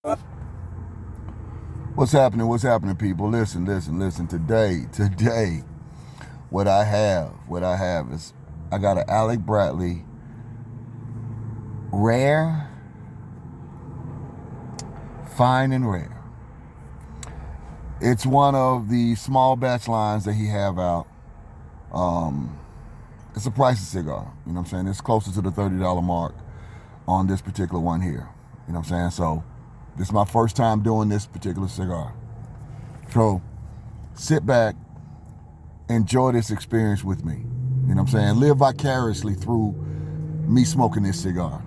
What's happening? What's happening, people? Listen. Today, what I have is I got an Alec Bradley rare, fine and rare. It's one of the small batch lines that he have out. It's a pricey cigar. You know what I'm saying? It's closer to the $30 mark on this particular one here. You know what I'm saying? So this is my first time doing this particular cigar. So sit back, enjoy this experience with me. You know what I'm saying? Live vicariously through me smoking this cigar.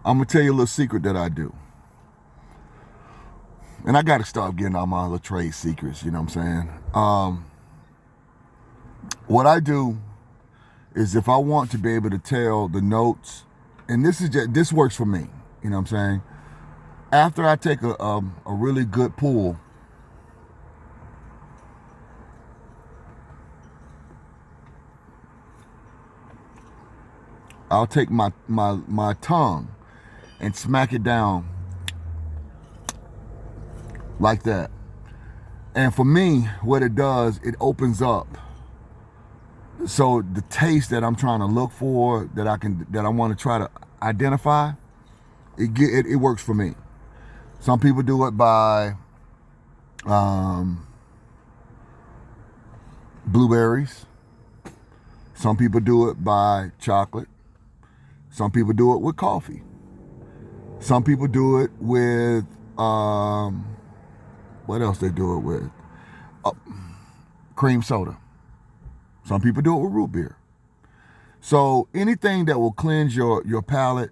I'm gonna tell you a little secret that I do. And I gotta start getting all my little trade secrets, you know what I'm saying? What I do is if I want to be able to tell the notes, and this works for me, you know what I'm saying? After I take a really good pull, I'll take my tongue and smack it down like that. And for me, what it does, it opens up. So the taste that I'm trying to look for, that I want to try to identify, it works for me. Some people do it by blueberries. Some people do it by chocolate. Some people do it with coffee. Some people do it with what else they do it with? Cream soda. Some people do it with root beer. So anything that will cleanse your palate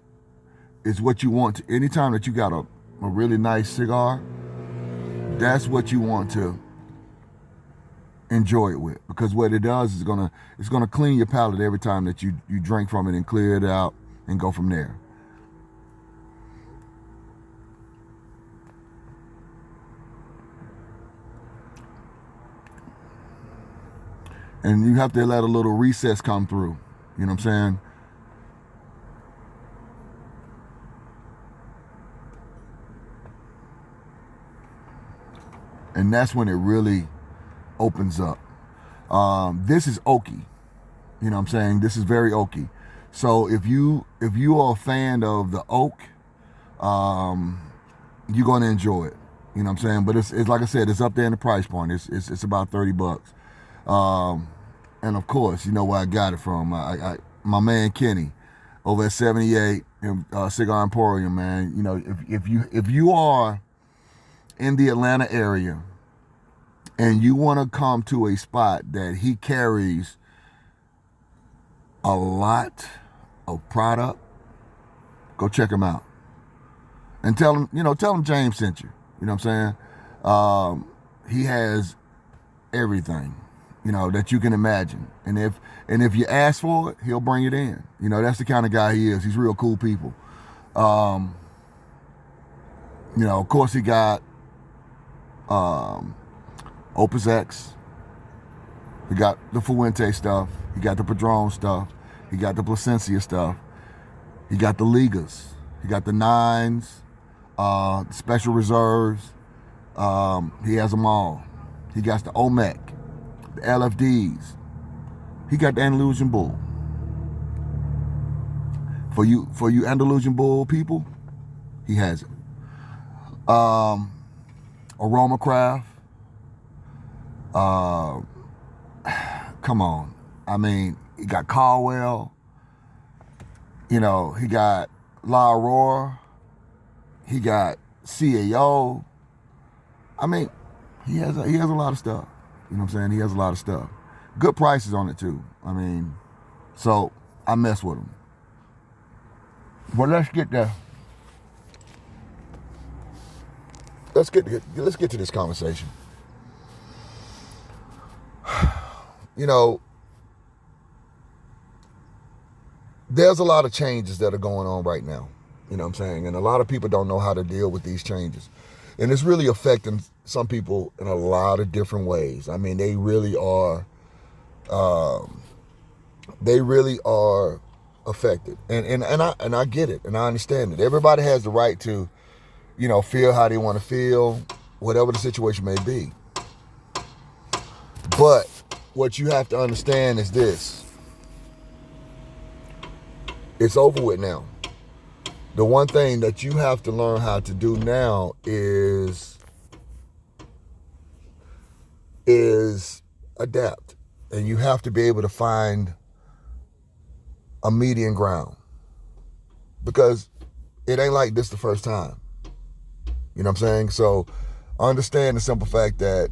is what you want to. Anytime that you got a really nice cigar, that's what you want to enjoy it with. Because what it does is it's gonna clean your palate every time that you drink from it and clear it out and go from there. And you have to let a little recess come through. You know what I'm saying? And that's when it really opens up. This is oaky. You know what I'm saying? This is very oaky. So if you are a fan of the oak, you're gonna enjoy it. You know what I'm saying? But it's like I said, it's up there in the price point. It's about $30. And of course, you know where I got it from. My man Kenny over at 78 Cigar Emporium, man. You know, if you are in the Atlanta area and you want to come to a spot that he carries a lot of product, go check him out and tell him James sent you. You know what I'm saying? He has everything, that you can imagine. And if you ask for it, he'll bring it in. That's the kind of guy he is. He's real cool people. Of course he got Opus X. He got the Fuente stuff. He got the Padron stuff. He got the Plasencia stuff. He got the Ligas. He got the Nines, Special Reserves. He has them all. He got the OMEC, the LFDs. He got the Andalusian Bull. For you Andalusian Bull people, he has it. Aroma Craft. Come on. I mean, he got Caldwell. He got La Aurora. He got CAO. I mean, he has a lot of stuff. You know what I'm saying? He has a lot of stuff. Good prices on it too. I mean, so I mess with them. But let's get to this conversation. You know, there's a lot of changes that are going on right now. You know what I'm saying? And a lot of people don't know how to deal with these changes. And it's really affecting some people in a lot of different ways. I mean, they really are affected. And I get it, and I understand it. Everybody has the right to, you know, feel how they want to feel, whatever the situation may be. But what you have to understand is this. It's over with now. The one thing that you have to learn how to do now is adapt. And you have to be able to find a median ground. Because it ain't like this the first time. You know what I'm saying? So understand the simple fact that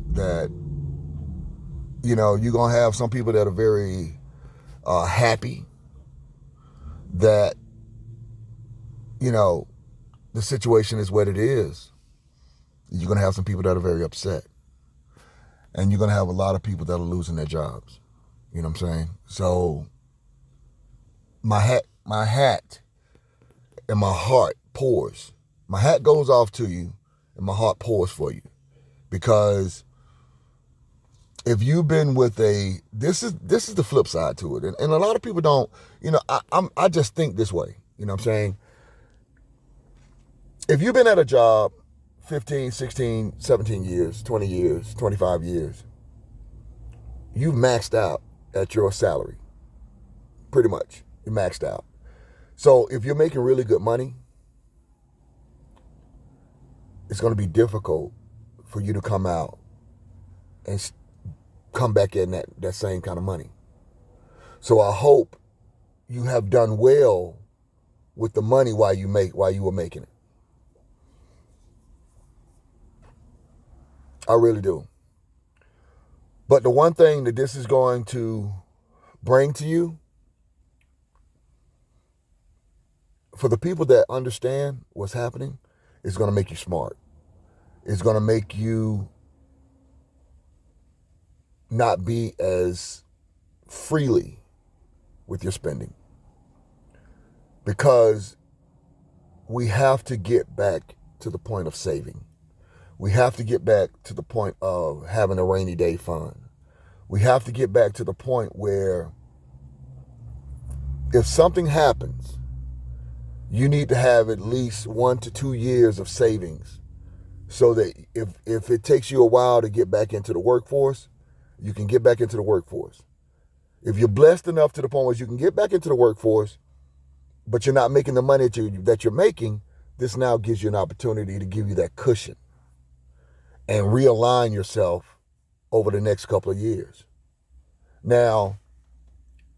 you know, you're going to have some people that are very happy that, you know, the situation is what it is. You're going to have some people that are very upset. And you're going to have a lot of people that are losing their jobs. You know what I'm saying? So my hat and my heart pours. My hat goes off to you and my heart pours for you. Because if you've been with this is the flip side to it. And a lot of people don't, you know, I just think this way. You know what I'm saying? If you've been at a job 15, 16, 17 years, 20 years, 25 years, you've maxed out at your salary. Pretty much. You're maxed out. So if you're making really good money, it's going to be difficult for you to come out and come back in that same kind of money. So I hope you have done well with the money while you were making it. I really do. But the one thing that this is going to bring to you, for the people that understand what's happening, it's going to make you smart. It's going to make you not be as freely with your spending. Because we have to get back to the point of saving. We have to get back to the point of having a rainy day fund. We have to get back to the point where if something happens, you need to have at least 1 to 2 years of savings so that if it takes you a while to get back into the workforce, you can get back into the workforce. If you're blessed enough to the point where you can get back into the workforce, but you're not making the money that you're making, this now gives you an opportunity to give you that cushion and realign yourself over the next couple of years. Now,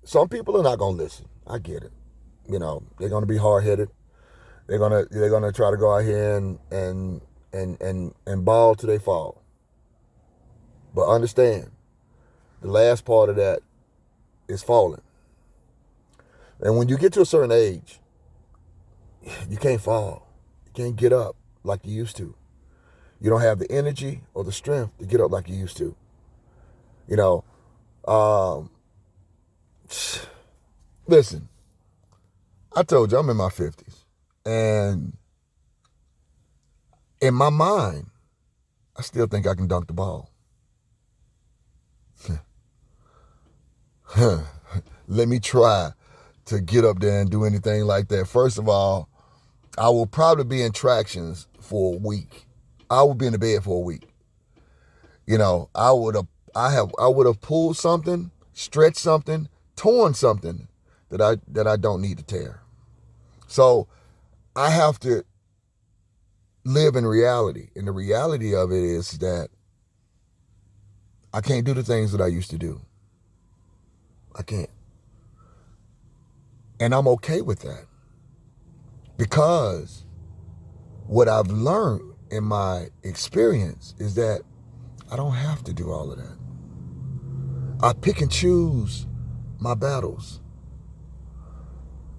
some people are not going to listen. I get it. You know, they're going to be hard-headed. They're going to try to go out here and ball till they fall. But understand, the last part of that is falling. And when you get to a certain age, you can't fall. You can't get up like you used to. You don't have the energy or the strength to get up like you used to. You know, listen, I told you I'm in my 50s. And in my mind, I still think I can dunk the ball. Let me try to get up there and do anything like that. First of all, I will probably be in tractions for a week. I will be in the bed for a week. You know, I would have pulled something, stretched something, torn something that I don't need to tear. So I have to live in reality. And the reality of it is that I can't do the things that I used to do. I can't. And I'm okay with that. Because what I've learned in my experience is that I don't have to do all of that. I pick and choose my battles.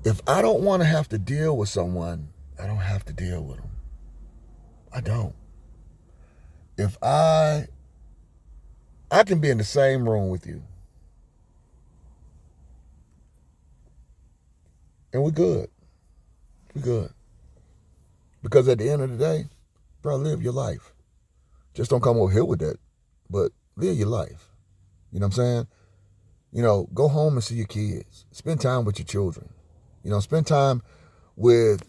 If I don't want to have to deal with someone, I don't have to deal with them. I don't. If I can be in the same room with you, and we're good. We're good. Because at the end of the day, bro, live your life. Just don't come over here with that, but live your life. You know what I'm saying? You know, go home and see your kids. Spend time with your children. You know, spend time with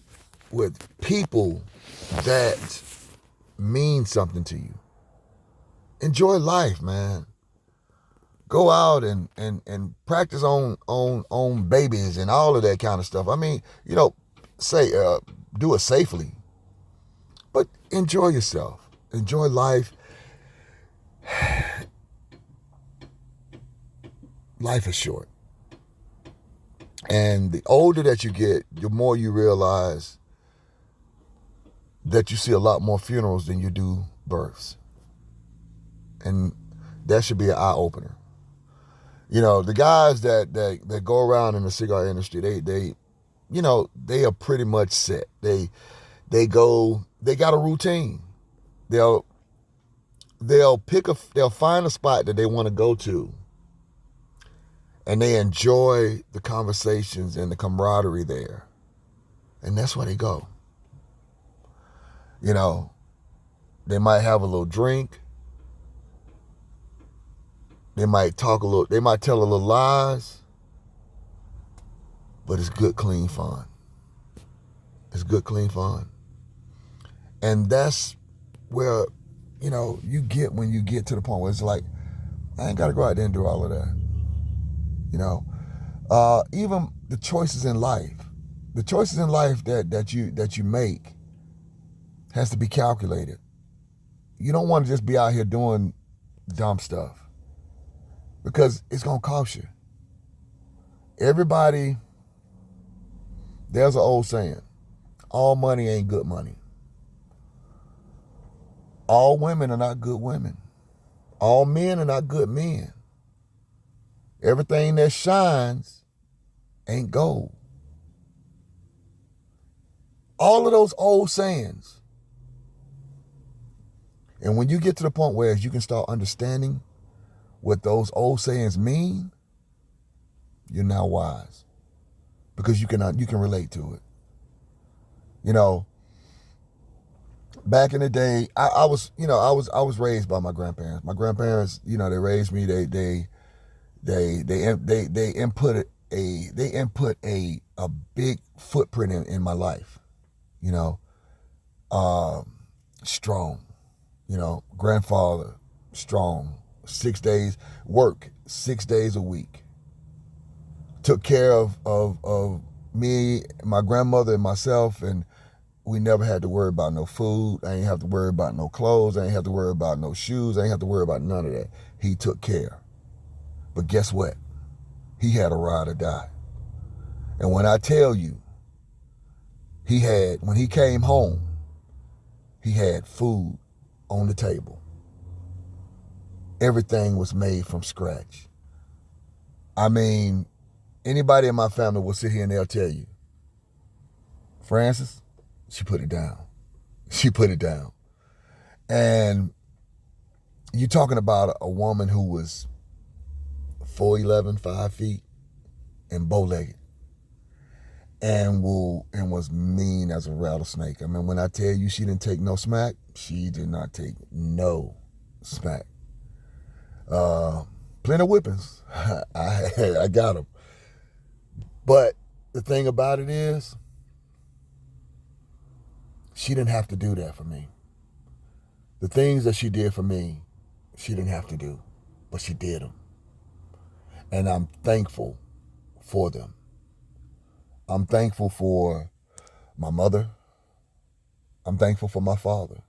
people that mean something to you. Enjoy life, man. Go out and practice on babies and all of that kind of stuff. I mean, you know, do it safely, but enjoy yourself. Enjoy life. Life is short. And the older that you get, the more you realize that you see a lot more funerals than you do births. And that should be an eye-opener. You know, the guys that go around in the cigar industry, they you know, they are pretty much set. They got a routine. They'll find a spot that they want to go to, and they enjoy the conversations and the camaraderie there. And that's where they go. You know, they might have a little drink. They might tell a little lies, but it's good, clean fun. It's good, clean fun. And that's where, you know, you get when you get to the point where it's like, I ain't got to go out there and do all of that. You know, even the choices in life that you make has to be calculated. You don't want to just be out here doing dumb stuff, because it's going to cost you. Everybody, there's an old saying, all money ain't good money. All women are not good women. All men are not good men. Everything that shines ain't gold. All of those old sayings. And when you get to the point where you can start understanding what those old sayings mean, you're now wise, because you can relate to it. You know, back in the day, I was raised by my grandparents. My grandparents, you know, they raised me. They input a big footprint in my life. You know, strong. You know, grandfather, strong. 6 days work, 6 days a week. Took care of me, my grandmother, and myself, and we never had to worry about no food. I ain't have to worry about no clothes. I ain't have to worry about no shoes. I ain't have to worry about none of that. He took care. But guess what? He had a ride or die. And when I tell you, when he came home, he had food on the table. Everything was made from scratch. I mean, anybody in my family will sit here and they'll tell you, Francis, she put it down. She put it down. And you're talking about a woman who was 4'11", 5 feet, and bow-legged, and was mean as a rattlesnake. I mean, when I tell you she didn't take no smack, she did not take no smack. Plenty of whippings. I got them. But the thing about it is, she didn't have to do that for me. The things that she did for me, she didn't have to do, but she did them. And I'm thankful for them. I'm thankful for my mother. I'm thankful for my father.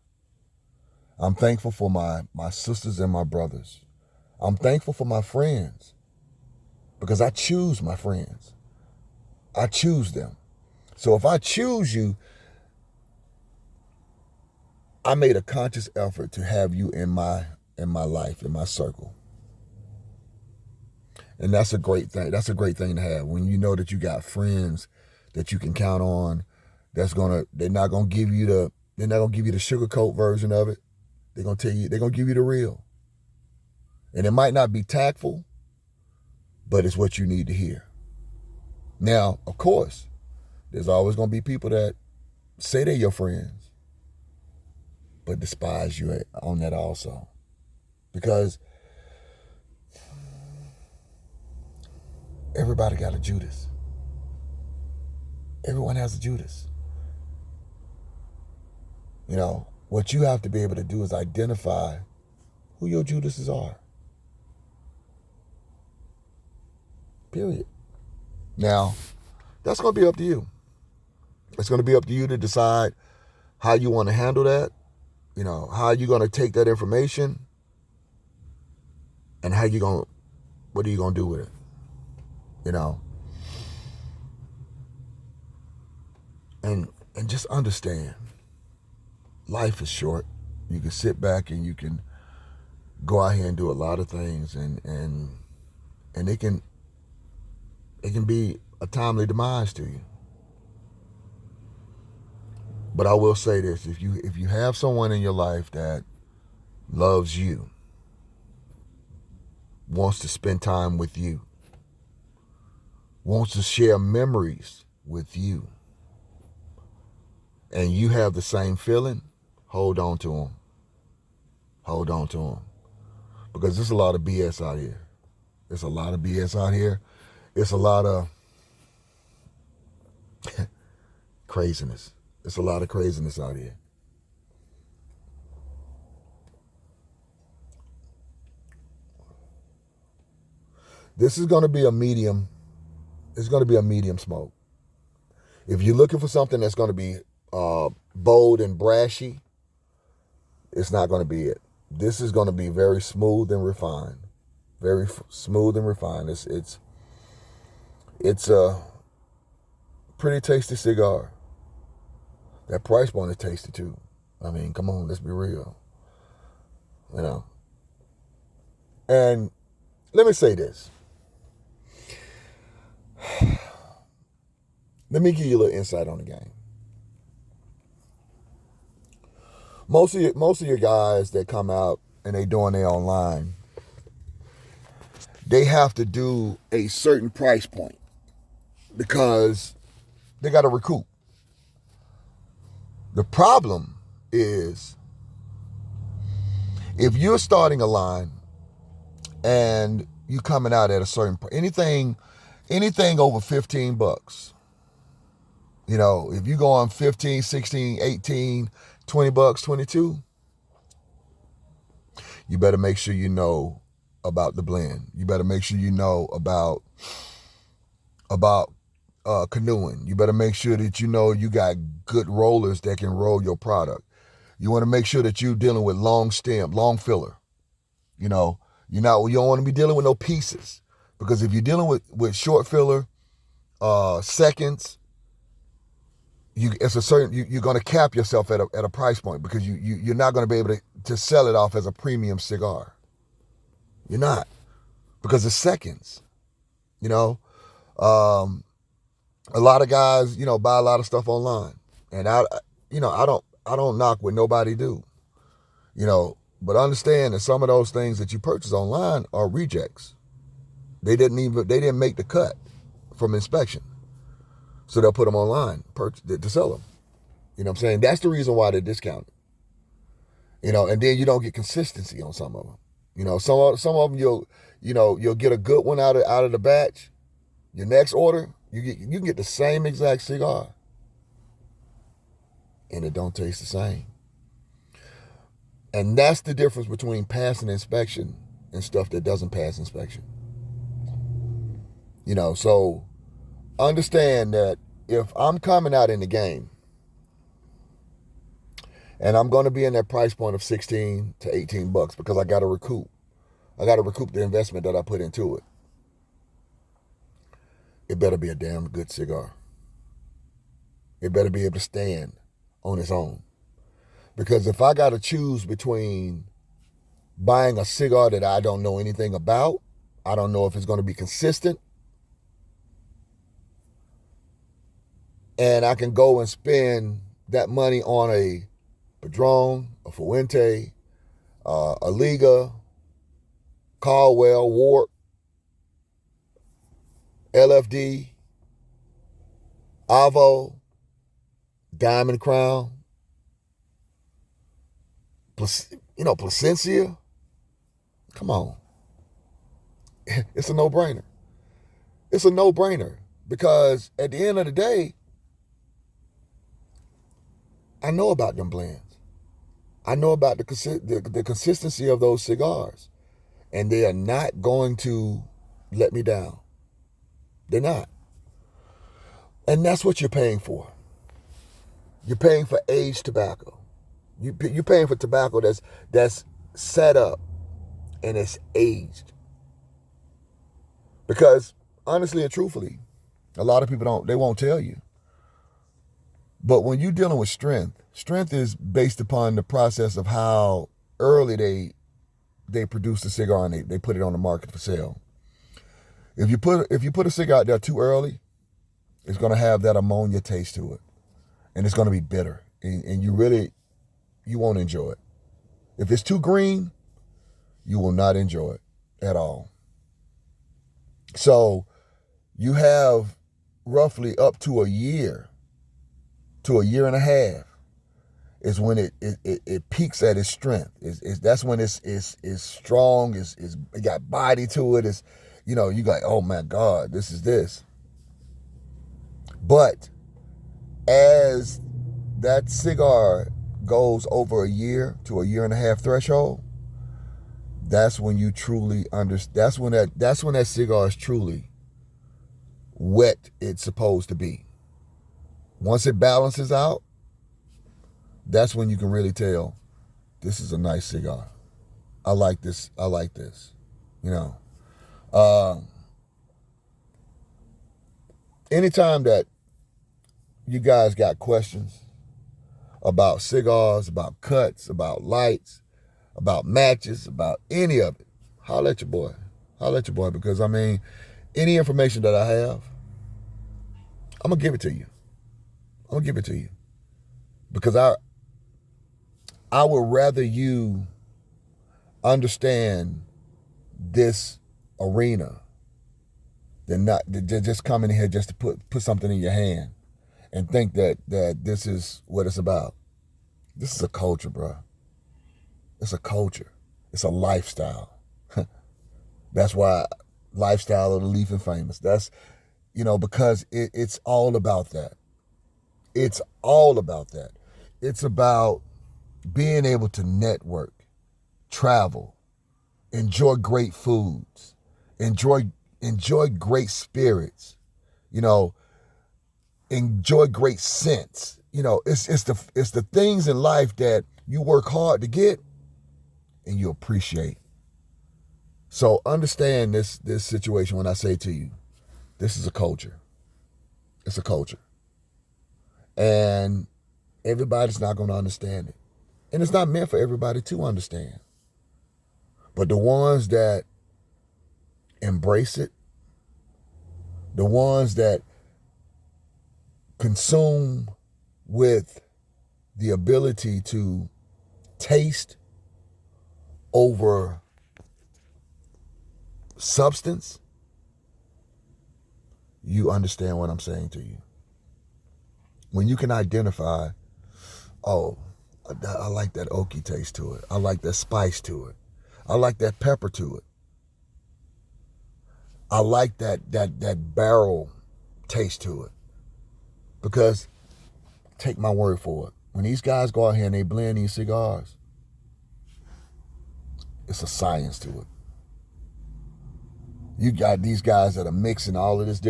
I'm thankful for my sisters and my brothers. I'm thankful for my friends, because I choose my friends. I choose them. So if I choose you, I made a conscious effort to have you in my life, in my circle. And that's a great thing. That's a great thing to have, when you know that you got friends that you can count on. They're not gonna give you the sugarcoat version of it. They're gonna give you the real. And it might not be tactful, but it's what you need to hear. Now, of course, there's always gonna be people that say they're your friends, but despise you on that also. Because everybody got a Judas. Everyone has a Judas. What you have to be able to do is identify who your Judases are. Period. Now, that's going to be up to you. It's going to be up to you to decide how you want to handle that, how you're going to take that information, and what are you going to do with it, And just understand, life is short. You can sit back and you can go out here and do a lot of things, and it can be a timely demise to you. But I will say this: if you have someone in your life that loves you, wants to spend time with you, wants to share memories with you, and you have the same feeling, hold on to them. Hold on to them. Because there's a lot of BS out here. There's a lot of BS out here. It's a lot of craziness. It's a lot of craziness out here. This is going to be a medium. It's going to be a medium smoke. If you're looking for something that's going to be bold and brashy, it's not going to be it. This is going to be very smooth and refined. Very smooth and refined. It's a pretty tasty cigar. That price point is tasty too. I mean, come on, let's be real. And let me say this. Let me give you a little insight on the game. Most of your guys that come out and they doing their online, they have to do a certain price point because they got to recoup. The problem is if you're starting a line and you coming out at a certain point, anything over $15, if you go on 15, 16, 18, $20, 22, you better make sure you know about the blend. You better make sure you know about canoeing. You better make sure that you got good rollers that can roll your product. You want to make sure that you're dealing with long stem, long filler. You don't want to be dealing with no pieces, because if you're dealing with short filler, seconds, you're going to cap yourself at a price point, because you're not going to be able to sell it off as a premium cigar. You're not, because it's seconds. A lot of guys, buy a lot of stuff online, and I don't knock what nobody do, but understand that some of those things that you purchase online are rejects. They didn't make the cut from inspection. So they'll put them online to sell them. You know what I'm saying? That's the reason why they're discounted. And then you don't get consistency on some of them. Some of them you'll get a good one out of the batch. Your next order, you can get the same exact cigar, and it don't taste the same. And that's the difference between passing inspection and stuff that doesn't pass inspection. So understand that if I'm coming out in the game and I'm going to be in that price point of $16 to $18 because I got to recoup the investment that I put into it, it better be a damn good cigar. It better be able to stand on its own. Because if I got to choose between buying a cigar that I don't know anything about, I don't know if it's going to be consistent, And I can go and spend that money on a Padron, a Fuente, a Liga, Caldwell, Wart, LFD, Avo, Diamond Crown, Plasencia. Come on. It's a no-brainer. It's a no-brainer because at the end of the day, I know about them blends. I know about the consistency of those cigars, and they are not going to let me down. They're not. And that's what you're paying for. You're paying for aged tobacco. You're paying for tobacco that's set up and it's aged. Because honestly and truthfully, a lot of people they won't tell you. But when you're dealing with strength is based upon the process of how early they produce the cigar and they put it on the market for sale. If you put a cigar out there too early, it's going to have that ammonia taste to it, and it's going to be bitter, and you won't enjoy it. If it's too green, you will not enjoy it at all. So you have roughly up to a year to a year and a half is when it peaks at its strength. That's when it's strong. It got body to it. You like, oh my God, this is this. But as that cigar goes over a year to a year and a half threshold, that's when you truly understand. That's when that cigar is truly what it's supposed to be. Once it balances out, that's when you can really tell this is a nice cigar. I like this. Anytime that you guys got questions about cigars, about cuts, about lights, about matches, about any of it, holler at your boy. Because any information that I have, I'm going to give it to you. Because I would rather you understand this arena than just come in here just to put something in your hand and think that this is what it's about. This is a culture, bro. It's a culture. It's a lifestyle. That's why lifestyle of the Leaf and Famous. That's, because it's all about that. It's all about that. It's about being able to network, travel, enjoy great foods, enjoy great spirits, enjoy great scents. It's the things in life that you work hard to get and you appreciate. So understand this situation when I say to you, this is a culture. It's a culture. And everybody's not going to understand it. And it's not meant for everybody to understand. But the ones that embrace it, the ones that consume with the ability to taste over substance, you understand what I'm saying to you. When you can identify, oh, I like that oaky taste to it. I like that spice to it. I like that pepper to it. I like that barrel taste to it. Because, take my word for it, when these guys go out here and they blend these cigars, it's a science to it. You got these guys that are mixing all of these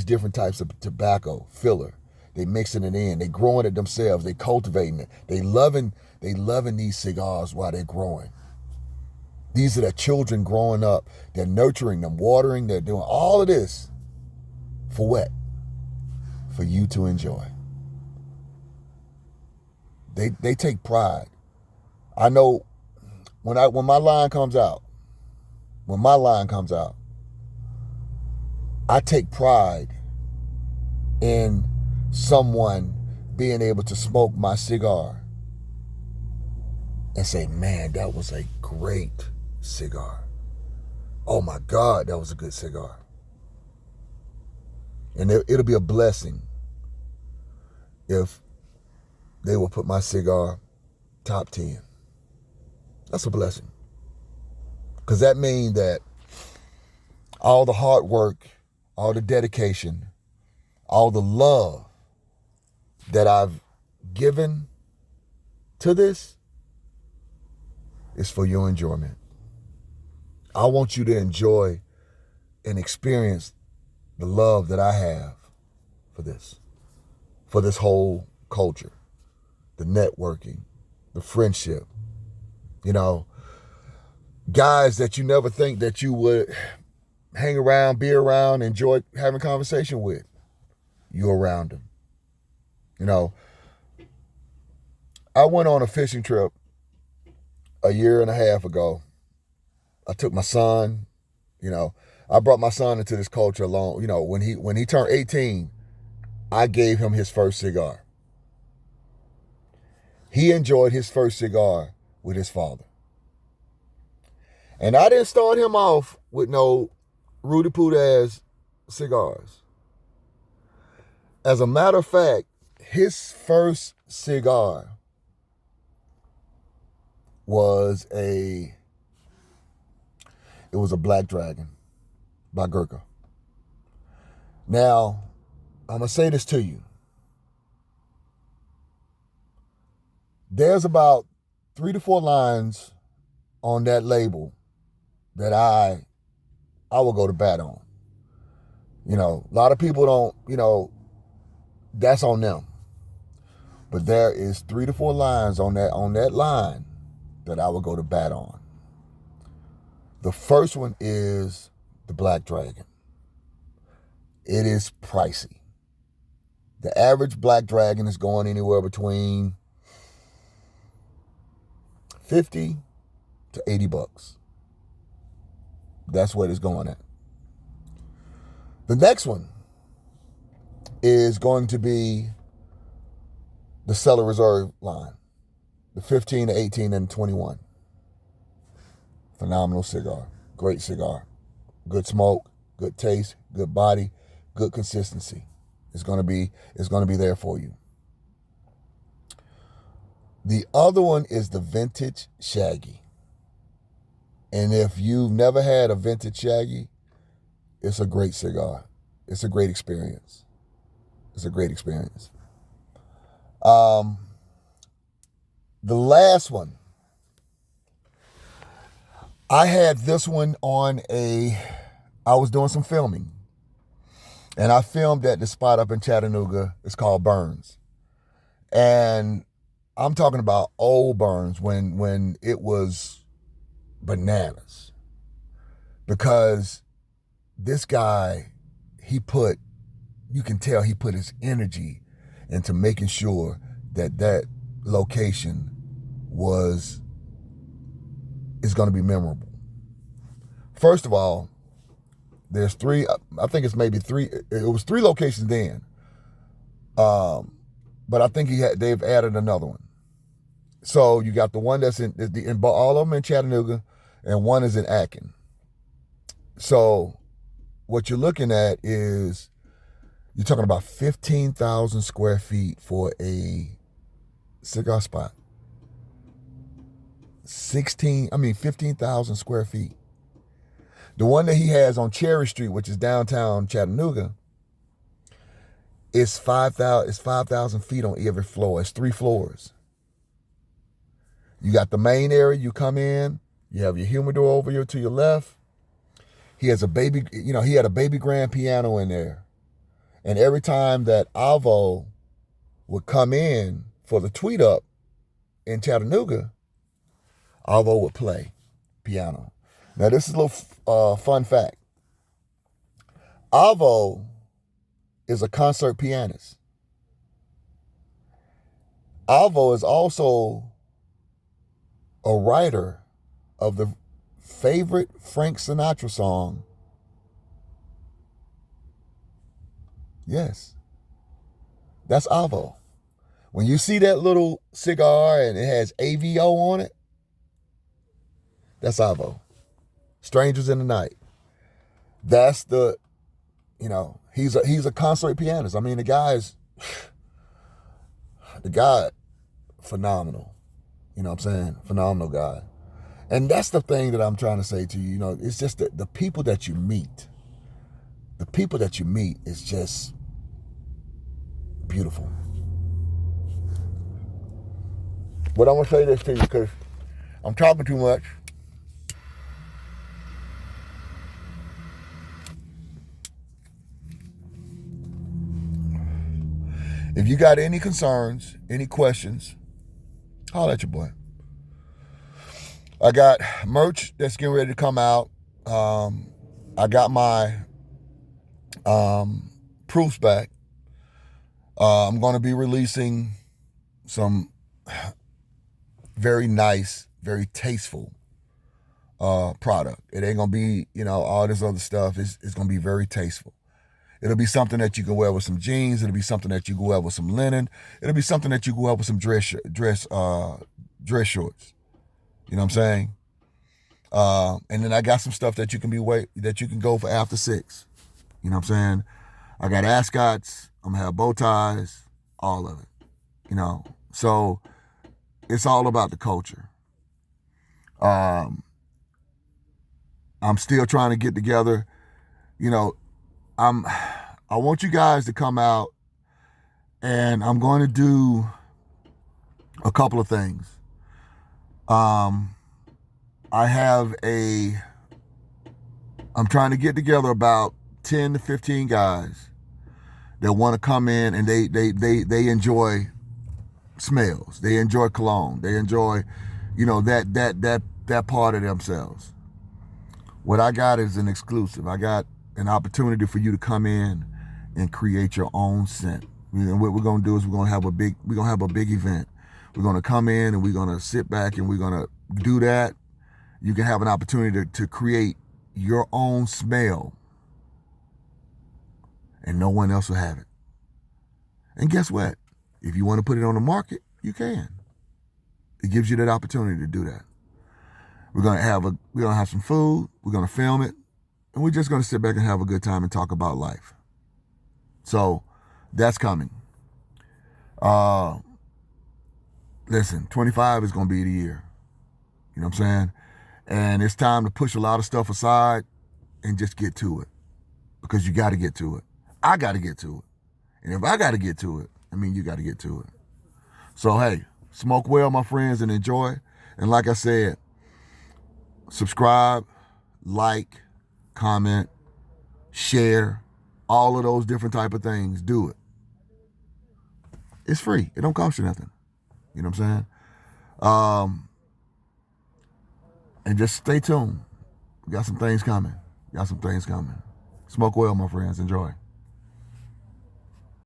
different types of tobacco, filler. They mixing it in. They growing it themselves. They cultivating it. They loving these cigars while they're growing. These are their children growing up. They're nurturing them, watering. They're doing all of this for what? For you to enjoy. They take pride. I know when my line comes out, I take pride in someone being able to smoke my cigar and say, man, that was a great cigar. Oh my God, that was a good cigar. And it'll be a blessing if they will put my cigar top 10. That's a blessing. Because that means that all the hard work, all the dedication, all the love that I've given to this is for your enjoyment. I want you to enjoy and experience the love that I have for this whole culture, the networking, the friendship. You know, guys that you never think that you would hang around, be around, enjoy having conversation with. You're around them. You know, I went on a fishing trip a year and a half ago. I took my son, you know, I brought my son into this culture along. You know, when he turned 18, I gave him his first cigar. He enjoyed his first cigar with his father. And I didn't start him off with no Rudy Poot ass cigars. As a matter of fact, his first cigar was a Black Dragon by Gurkha. Now, I'm going to say this to you. There's about 3 to 4 lines on that label that I will go to bat on. You know, a lot of people don't, you know, that's on them. But there is 3 to 4 lines on that line that I will go to bat on. The first one is the Black Dragon. It is pricey. The average Black Dragon is going anywhere between $50 to $80. That's what it's going at. The next one is going to be the Cellar Reserve line, the 15 to 18 and 21. Phenomenal cigar, great cigar, good smoke, good taste, good body, good consistency. It's going to be there for you. The other one is the Vintage Shaggy. And if you've never had a Vintage Shaggy, it's a great cigar. It's a great experience. It's a great experience. The last one, I had this one I was doing some filming. And I filmed at the spot up in Chattanooga. It's called Burns. And I'm talking about old Burns when it was bananas. Because this guy, you can tell he put his energy into making sure that location is going to be memorable. First of all, there's 3, I think it's maybe 3, it was 3 locations then. But I think they've added another one. So you got the one that's in all of them in Chattanooga, and one is in Aiken. So what you're looking at is, you're talking about 15,000 square feet for a cigar spot. 15,000 square feet. The one that he has on Cherry Street, which is downtown Chattanooga, is 5,000 feet on every floor. It's 3 floors. You got the main area. You come in. You have your humidor over here to your left. He has he had a baby grand piano in there. And every time that Avo would come in for the tweet up in Chattanooga, Avo would play piano. Now, this is a little fun fact. Avo is a concert pianist. Avo is also a writer of the favorite Frank Sinatra song. Yes. That's Avo. When you see that little cigar and it has AVO on it, that's Avo. Strangers in the Night. That's he's a concert pianist. I mean, the guy, phenomenal. You know what I'm saying? Phenomenal guy. And that's the thing that I'm trying to say to you. You know, it's just the people that you meet. The people that you meet is just beautiful. But I'm going to say this to you because I'm talking too much. If you got any concerns, any questions, holler at your boy. I got merch that's getting ready to come out. I got my proofs back. I'm going to be releasing some very nice, very tasteful product. It ain't going to be, all this other stuff. It's going to be very tasteful. It'll be something that you can wear with some jeans. It'll be something that you can wear with some linen. It'll be something that you can wear with some dress shorts. You know what I'm saying? And then I got some stuff that you can go for after 6. You know what I'm saying? I got ascots. I'm gonna have bow ties. All of it. So it's all about the culture. I'm still trying to get together. I want you guys to come out, and I'm going to do a couple of things. I'm trying to get together about 10 to 15 guys that want to come in, and they enjoy smells. They enjoy cologne. They enjoy, that part of themselves. What I got is an exclusive. I got an opportunity for you to come in and create your own scent. And what we're gonna do is we're gonna have a big event. We're gonna come in and we're gonna sit back and we're gonna do that. You can have an opportunity to create your own smell, and no one else will have it. And guess what? If you want to put it on the market, you can. It gives you that opportunity to do that. We're gonna have some food. We're gonna film it. And we're just going to sit back and have a good time and talk about life. So that's coming. Listen, 25 is going to be the year. You know what I'm saying? And it's time to push a lot of stuff aside and just get to it. Because you got to get to it. I got to get to it. And if I got to get to it, you got to get to it. So, hey, smoke well, my friends, and enjoy. And like I said, subscribe, like, comment, share, all of those different type of things. Do it. It's free. It don't cost you nothing. You know what I'm saying? And just stay tuned. We got some things coming. Smoke well, my friends. Enjoy.